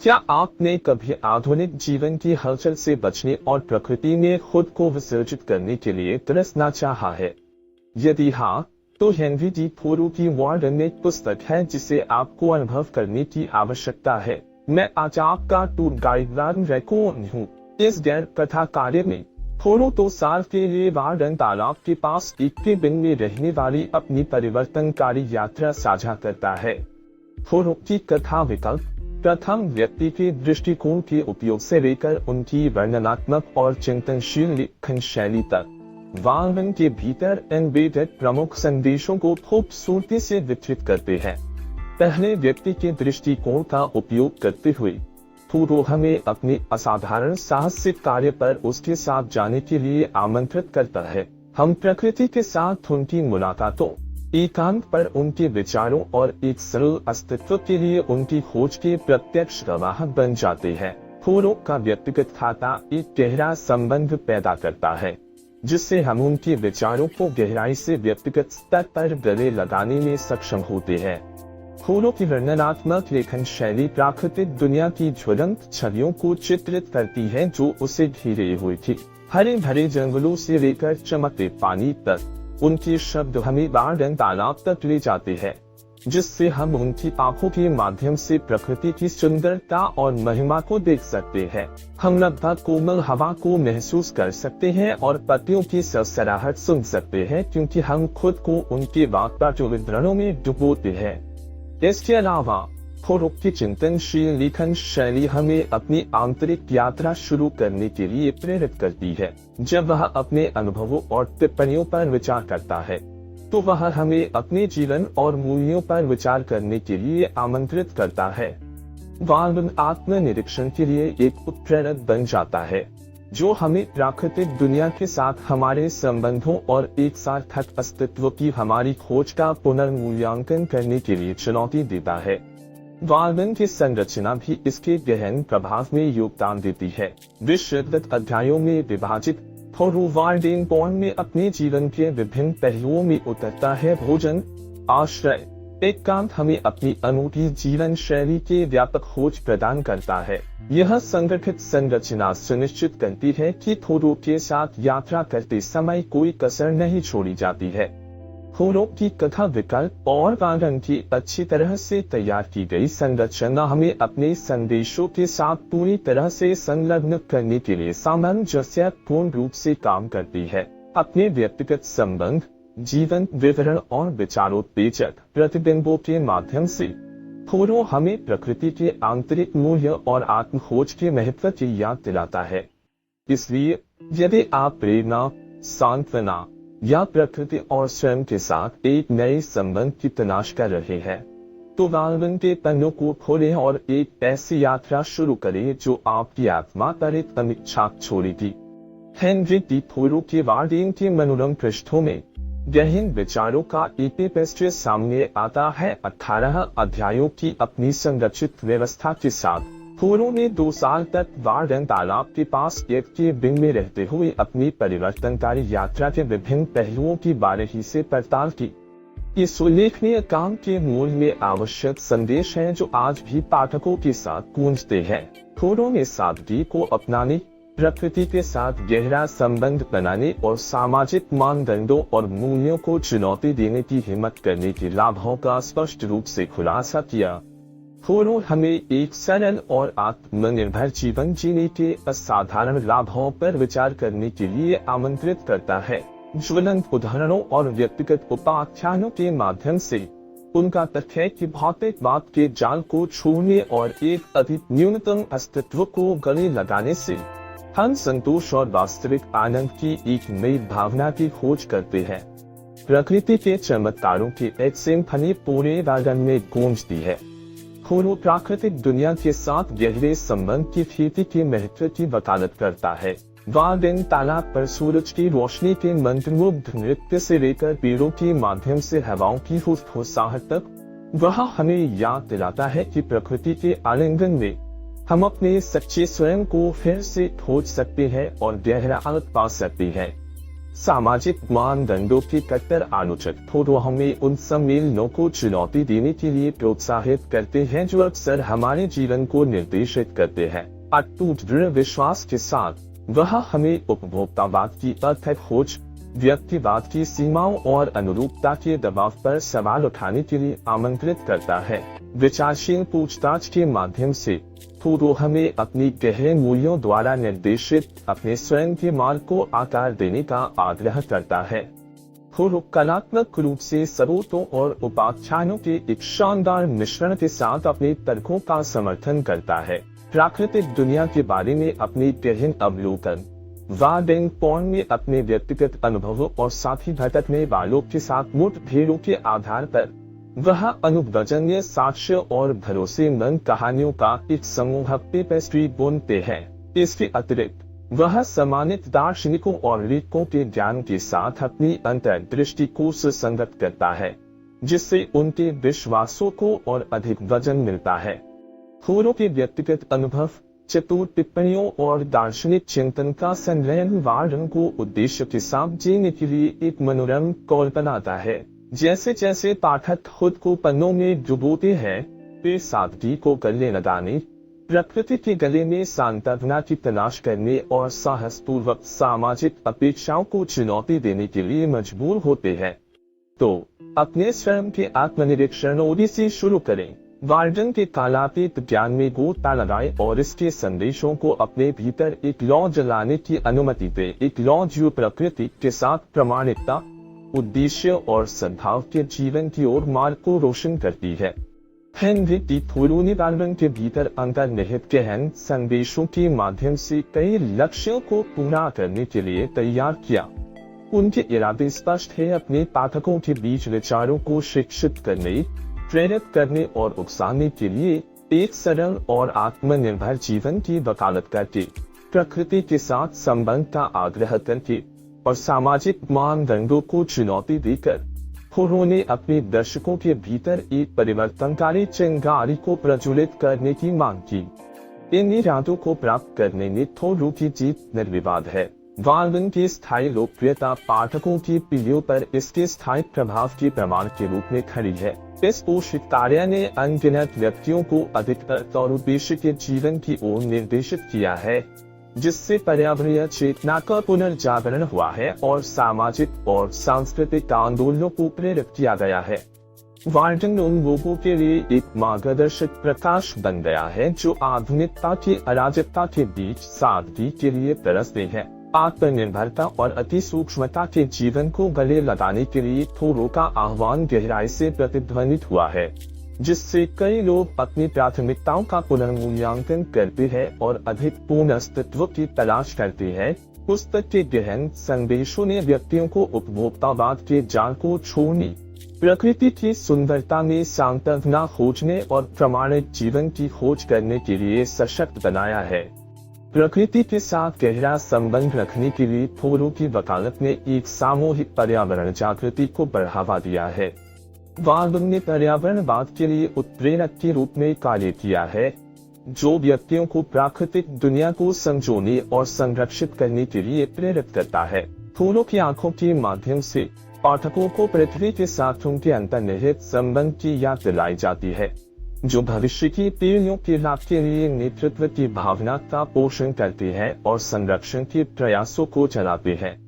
क्या आपने कभी आधुनिक जीवन की हलचल से बचने और प्रकृति में खुद को विसर्जित करने के लिए तरसना चाहा है? यदि हाँ, तो हेनरी डी थोरो की वार्डन एक पुस्तक है जिसे आपको अनुभव करने की आवश्यकता है। मैं आज आपका टूर गाइड रान रैकोन हूँ। इस गैर कथा कार्य में थोरो 2 साल के लिए वार्डन तालाब के पास एक केबिन में रहने वाली अपनी परिवर्तनकारी यात्रा साझा करता है। थोरो की कथा विकल्प प्रथम व्यक्ति के दृष्टिकोण के उपयोग से लेकर उनकी वर्णनात्मक और चिंतनशील लेखन शैली तक वार्डन के भीतर एम्बेडेड प्रमुख संदेशों को खूबसूरती से वितरित करते हैं। पहले व्यक्ति के दृष्टिकोण का उपयोग करते हुए थोरो हमें अपने असाधारण साहसिक कार्य पर उसके साथ जाने के लिए आमंत्रित करता है। हम प्रकृति के साथ उनकी मुलाकातों, एकांत पर उनके विचारों और एक सरल अस्तित्व के लिए उनकी खोज के प्रत्यक्ष गवाह बन जाते हैं। थोरो का व्यक्तिगत खाता एक गहरा संबंध पैदा करता है, जिससे हम उनके विचारों को गहराई से व्यक्तिगत स्तर पर गले लगाने में सक्षम होते हैं। थोरो की वर्णनात्मक लेखन शैली प्राकृतिक दुनिया की ज्वलंत छवियों को चित्रित करती है जो उसे घेरे हुई थी। हरे भरे जंगलों से लेकर चमकते पानी तक उनके शब्द हमें वार्डन तालाब तक ले जाते हैं, जिससे हम उनकी आंखों के माध्यम से प्रकृति की सुंदरता और महिमा को देख सकते हैं। हम लगभग कोमल हवा को महसूस कर सकते हैं और पत्तियों की सरसराहट सुन सकते हैं, क्योंकि हम खुद को उनके वातावरणों में डुबोते हैं। इसके अलावा थोरो की चिंतनशील लेखन शैली हमें अपनी आंतरिक यात्रा शुरू करने के लिए प्रेरित करती है। जब वह अपने अनुभवों और टिप्पणियों पर विचार करता है, तो वह हमें अपने जीवन और मूल्यों पर विचार करने के लिए आमंत्रित करता है। वार्डन आत्मनिरीक्षण के लिए एक उत्प्रेरक बन जाता है, जो हमें प्राकृतिक दुनिया के साथ हमारे संबंधों और एक सार्थक अस्तित्व की हमारी खोज का पुनर्मूल्यांकन करने के लिए चुनौती देता है। वार्डन की संरचना भी इसके गहन प्रभाव में योगदान देती है। विस्तृत अध्यायों में विभाजित थोरो वार्डन पॉइंट में अपने जीवन के विभिन्न पहलुओं में उतरता है। भोजन, आश्रय, एकांत हमें अपनी अनूठी जीवन शैली के व्यापक खोज प्रदान करता है। यह संगठित संरचना सुनिश्चित करती है कि थोरो के साथ यात्रा करते समय कोई कसर नहीं छोड़ी जाती है। थोरो की कथा विकल्प और वार्डन की अच्छी तरह से तैयार की गई संरचना हमें अपने संदेशों के साथ पूरी तरह से संलग्न करने के लिए सामंजस्यपूर्ण रूप से काम करती है। अपने व्यक्तिगत संबंध, जीवन विवरण और विचारोत्तेजक प्रतिबिंबों के माध्यम से थोरो हमें प्रकृति के आंतरिक मूल्य और आत्मखोज के महत्व की याद दिलाता है। इसलिए यदि आप प्रेरणा, सांत्वना या प्रकृति और स्वयं के साथ एक नए संबंध की तलाश कर रहे हैं, तो वार्डन के पन्नों को खोलें और एक ऐसी यात्रा शुरू करें जो आपकी आत्मा पर एक अमिट छाप छोड़ेगी। हेनरी डी थोरो के वार्डन के मनोरम पृष्ठों में गहन विचारों का एक टेपेस्ट्री सामने आता है। 18 अध्यायों की अपनी संरचित व्यवस्था के साथ थोरो ने 2 साल तक वार्डन तालाब के पास एक केबिन में रहते हुए अपनी परिवर्तनकारी यात्रा के विभिन्न पहलुओं की बारीकी से पड़ताल की। इस उल्लेखनीय काम के मूल में आवश्यक संदेश हैं जो आज भी पाठकों के साथ गूंजते हैं। थोरो ने सादगी को अपनाने, प्रकृति के साथ गहरा संबंध बनाने और सामाजिक मानदंडों और मूल्यों को चुनौती देने की हिम्मत करने के लाभों का स्पष्ट रूप से खुलासा किया। थोरो हमें एक सरल और आत्मनिर्भर जीवन जीने के असाधारण लाभों पर विचार करने के लिए आमंत्रित करता है। ज्वलंत उदाहरणों और व्यक्तिगत उपाख्यानों के माध्यम से उनका तथ्य कि भौतिकवाद के जाल को छोड़ने और एक अधिक न्यूनतम अस्तित्व को गले लगाने से हम संतोष और वास्तविक आनंद की एक नई भावना की खोज करते हैं। प्रकृति के चमत्कारों की एक सिम्फनी पूरे वार्डन में गूंजती है। थोरो प्राकृतिक दुनिया के साथ गहरे संबंध की खेती के महत्व की वकालत करता है। वार्डन तालाब पर सूरज की रोशनी के मंत्रमुग्ध नृत्य से लेकर पेड़ों के माध्यम से हवाओं की फुसफुसाहट तक, वह हमें याद दिलाता है कि प्रकृति के आलिंगन में हम अपने सच्चे स्वयं को फिर से खोज सकते हैं और गहरा अर्थ पा सकते हैं। सामाजिक मानदंडों के कट्टर आलोचक थोरो हमें उन सम्मेलनों को चुनौती देने के लिए प्रोत्साहित करते हैं जो अक्सर हमारे जीवन को निर्देशित करते हैं। अटूट दृढ़ विश्वास के साथ वह हमें उपभोक्तावाद की अथक खोज, व्यक्तिवाद की सीमाओं और अनुरूपता के दबाव पर सवाल उठाने के लिए आमंत्रित करता है। विचारशील पूछताछ के माध्यम से थोरो हमें अपनी गहरे मूल्यों द्वारा निर्देशित अपने स्वयं के मार्ग को आकार देने का आग्रह करता है। थोरो कलात्मक रूप से स्रोतों और उपाख्यानों के एक शानदार मिश्रण के साथ अपने तर्कों का समर्थन करता है। प्राकृतिक दुनिया के बारे में अपनी गहन अवलोकन, वार्डिंग पॉइंट में अपने व्यक्तिगत अनुभवों और साथी भटकने वालों के साथ मुठभेड़ों के आधार पर वह अनुभवजन्य साक्ष्य और भरोसेमंद कहानियों का एक समूह पेपेस्ट्री बुनते हैं। इसके अतिरिक्त वह सम्मानित दार्शनिकों और लेखकों के ज्ञान के साथ अपनी अंतर्दृष्टि को सुसंगत करता है, जिससे उनके विश्वासों को और अधिक वजन मिलता है। थोरो के व्यक्तिगत अनुभव, चतुर टिप्पणियों और दार्शनिक चिंतन का संग्रहण वार्डन को उद्देश्य के साथ जीने के लिए एक मनोरम कौल बनाता है। जैसे जैसे पाठक खुद को पन्नों में डुबोते हैं, वे सादगी को गले लगाने, प्रकृति के गले में सांत्वना की तलाश करने और साहसपूर्वक सामाजिक अपेक्षाओं को चुनौती देने के लिए मजबूर होते हैं। तो अपने स्वयं के आत्मनिरीक्षण से शुरू करें। वार्डन के कालातीत ज्ञान में गोता लगाए और इसके संदेशों को अपने भीतर एक लौ जलाने की अनुमति दे। एक लौ जो प्रकृति के साथ प्रामाणिकता, उद्देश्य और सद्भाव के जीवन की ओर मार्ग को रोशन करती है। हेनरी डी थोरो ने वार्डन के भीतर अंतर्निहित गहन संदेशों के माध्यम से कई लक्ष्यों को पूरा करने के लिए तैयार किया। उनके इरादे स्पष्ट है, अपने पाठकों के बीच विचारों को शिक्षित करने, प्रेरित करने और उकसाने के लिए एक सरल और आत्मनिर्भर जीवन की वकालत करके, प्रकृति के साथ संबंध का आग्रह करके और सामाजिक मानदंडों को चुनौती देकर थोरो ने अपने दर्शकों के भीतर एक परिवर्तनकारी चिंगारी को प्रज्वलित करने की मांग की। इन इरादों को प्राप्त करने में थोरो की जीत निर्विवाद है। वार्डन की स्थायी लोकप्रियता पाठकों की पीढ़ियों पर इसके स्थायी प्रभाव के प्रमाण के रूप में खड़ी है। इस पोषित कार्य ने अनगिनत व्यक्तियों को अधिकतर और उद्देश्य के जीवन की ओर निर्देशित किया है, जिससे पर्यावरणीय चेतना का पुनर्जागरण हुआ है और सामाजिक और सांस्कृतिक आंदोलनों को प्रेरित किया गया है। वार्डन उन लोगों के लिए एक मार्गदर्शक प्रकाश बन गया है जो आधुनिकता की अराजकता के बीच सादगी के लिए तरसते हैं। आत्मनिर्भरता और अति सूक्ष्मता के जीवन को गले लगाने के लिए थोरो का आह्वान गहराई से प्रतिध्वनित हुआ है, जिससे कई लोग अपनी प्राथमिकताओं का पुनर्मूल्यांकन करते हैं और अधिक पूर्ण अस्तित्व की तलाश करते हैं। पुस्तक के गहन संदेशों ने व्यक्तियों को उपभोक्तावाद के जाल को छोड़ने, प्रकृति की सुंदरता में सांत्वना खोजने और प्रमाणिक जीवन की खोज करने के लिए सशक्त बनाया है। प्रकृति के साथ गहरा संबंध रखने के लिए थोरो की वकालत ने एक सामूहिक पर्यावरण जागृति को बढ़ावा दिया है। वार्डन ने पर्यावरणवाद के लिए उत्प्रेरक के रूप में कार्य किया है, जो व्यक्तियों को प्राकृतिक दुनिया को संजोने और संरक्षित करने के लिए प्रेरित करता है। थोरो की आंखों के माध्यम से पाठकों को पृथ्वी के साथ उनके अंतर्निहित संबंध की याद दिलाई जाती है, जो भविष्य की पीढ़ियों के लाभ के लिए नेतृत्व की भावना का पोषण करते हैं और संरक्षण के प्रयासों को चलाते हैं।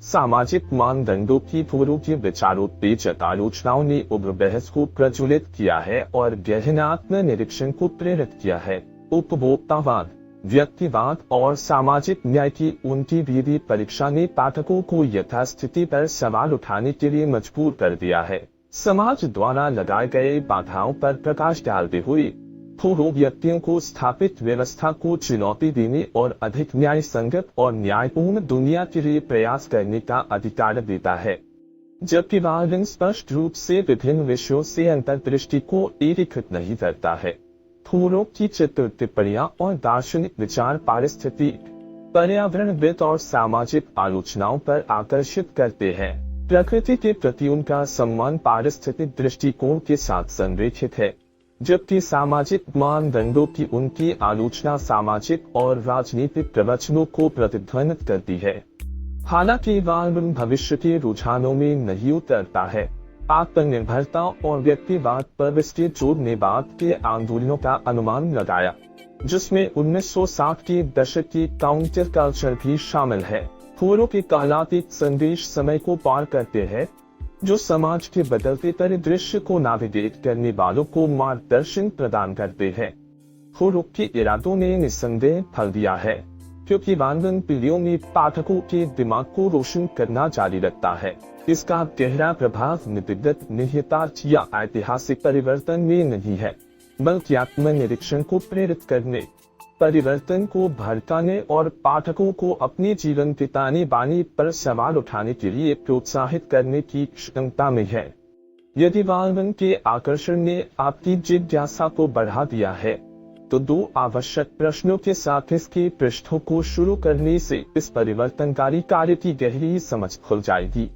सामाजिक मानदंडों की थोरो की विचारोत्तेजक आलोचनाओं ने उग्र बहस को प्रज्वलित किया है और गहन आत्मनिरीक्षण को प्रेरित किया है। उपभोक्तावाद, व्यक्तिवाद और सामाजिक न्याय की उनकी विधि परीक्षा ने पाठकों को यथास्थिति पर सवाल उठाने के लिए मजबूर कर दिया है। समाज द्वारा लगाए गए बाधाओं पर प्रकाश डालते हुए थोरो व्यक्तियों को स्थापित व्यवस्था को चुनौती देने और अधिक न्याय संगत और न्यायपूर्ण दुनिया के लिए प्रयास करने का अधिकार देता है। जबकि वार्डन स्पष्ट रूप से विभिन्न विषयों से अंतर्दृष्टि को एकीकृत नहीं करता है। थोरो की चतुर टिप्पणियां और दार्शनिक विचार पारिस्थितिक, पर्यावरणविद और सामाजिक आलोचनाओं पर आकर्षित करते हैं। प्रकृति के प्रति उनका सम्मान पारिस्थितिक दृष्टिकोण के साथ संरेखित है, जबकि सामाजिक मानदंडों की उनकी आलोचना सामाजिक और राजनीतिक प्रवचनों को प्रतिध्वनित करती है। हालांकि वाल्वन भविष्य के रुझानों में नहीं उतरता है। आत्मनिर्भरता और व्यक्तिवाद पर विस्तृत जोर ने बाद के आंदोलनों का अनुमान लगाया, जिसमें 1960 के दशक की काउंटर कल्चर भी शामिल है। फोरो के कालातीत संदेश समय को पार करते हैं, जो समाज के बदलते परिदृश्य को नाविगेट करने वालों को मार्गदर्शन प्रदान करते हैं। फोरो के इरादों ने निस्संदेह फल दिया है, क्योंकि वाल्वन पीढ़ियों में पाठकों के दिमाग को रोशन करना जारी रखता है। इसका गहरा प्रभाव नीतिगत निहितार्थ या ऐतिहासिक परिवर्तन में नहीं है, बल्कि आत्मनिरीक्षण को प्रेरित करने, परिवर्तन को भड़काने और पाठकों को अपने जीवन की ताने बाने पर सवाल उठाने के लिए प्रोत्साहित करने की क्षमता में है। यदि वाल्वन के आकर्षण ने आपकी जिज्ञासा को बढ़ा दिया है, तो 2 आवश्यक प्रश्नों के साथ इसके पृष्ठों को शुरू करने से इस परिवर्तनकारी कार्य की गहरी समझ खुल जाएगी।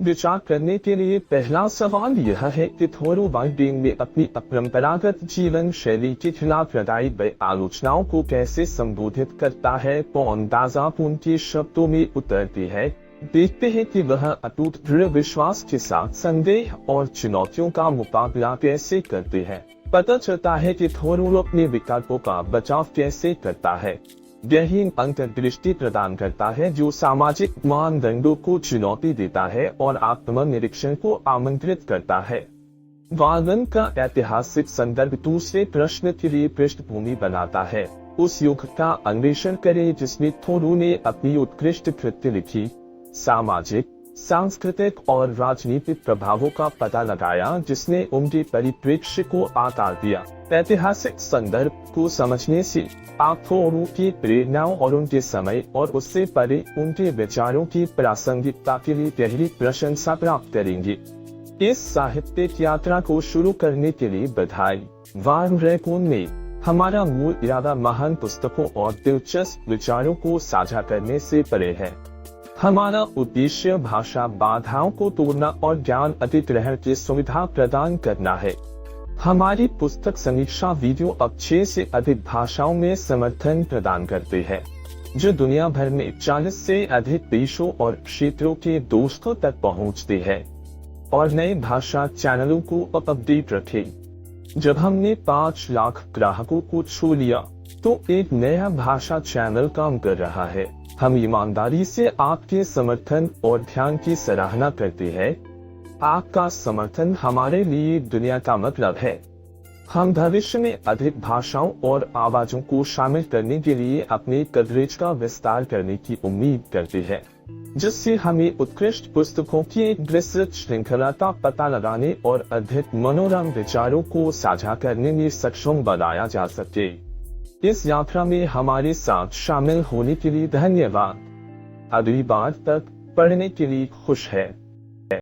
विचार करने के लिए पहला सवाल यह है कि थोरो वाइडेन में अपनी अपरंपरागत जीवन शैली के खिलाफ लगाई गई आलोचनाओं को कैसे संबोधित करता है। पौंदाज़ाप उनके शब्दों में उतरती है। देखते हैं कि वह अटूट दृढ़ विश्वास के साथ संदेह और चुनौतियों का मुकाबला कैसे करते हैं। पता चलता है कि थोरो अपने विकल्पों का बचाव कैसे करता है। गहन अंतर्दृष्टि प्रदान करता है, जो सामाजिक मानदंडों को चुनौती देता है और आत्मनिरीक्षण को आमंत्रित करता है। वाल्वन का ऐतिहासिक संदर्भ दूसरे प्रश्न के लिए पृष्ठभूमि बनाता है। उस युग का अन्वेषण करें जिसमें थोरो ने अपनी उत्कृष्ट कृति लिखी, सामाजिक, सांस्कृतिक और राजनीतिक प्रभावों का पता लगाया, जिसने उनके परिप्रेक्ष्य को आकार दिया। ऐतिहासिक संदर्भ को समझने से आप थोरो की प्रेरणाओं और उनके समय और उससे परे उनके विचारों की प्रासंगिकता के लिए गहरी प्रशंसा प्राप्त करेंगे। इस साहित्यिक यात्रा को शुरू करने के लिए बधाई। वान रैकून में हमारा मूल इरादा महान पुस्तकों और दिलचस्प विचारों को साझा करने से परे है। हमारा उद्देश्य भाषा बाधाओं को तोड़ना और ज्ञान अधिग्रहण की सुविधा प्रदान करना है। हमारी पुस्तक समीक्षा वीडियो अब 6 से अधिक भाषाओं में समर्थन प्रदान करते हैं, जो दुनिया भर में 40 से अधिक देशों और क्षेत्रों के दोस्तों तक पहुंचते हैं और नए भाषा चैनलों को अपडेट रखें। जब हमने 5 लाख ग्राहकों को छू लिया, तो एक नया भाषा चैनल काम कर रहा है। हम ईमानदारी से आपके समर्थन और ध्यान की सराहना करते हैं। आपका समर्थन हमारे लिए दुनिया का मतलब है। हम भविष्य में अधिक भाषाओं और आवाजों को शामिल करने के लिए अपने कवरेज का विस्तार करने की उम्मीद करते हैं, जिससे हमें उत्कृष्ट पुस्तकों की एक विस्तृत श्रृंखला का पता लगाने और अधिक मनोरम विचारों को साझा करने में सक्षम बनाया जा सके। इस यात्रा में हमारे साथ शामिल होने के लिए धन्यवाद। अगली बार तक पढ़ने के लिए खुश है।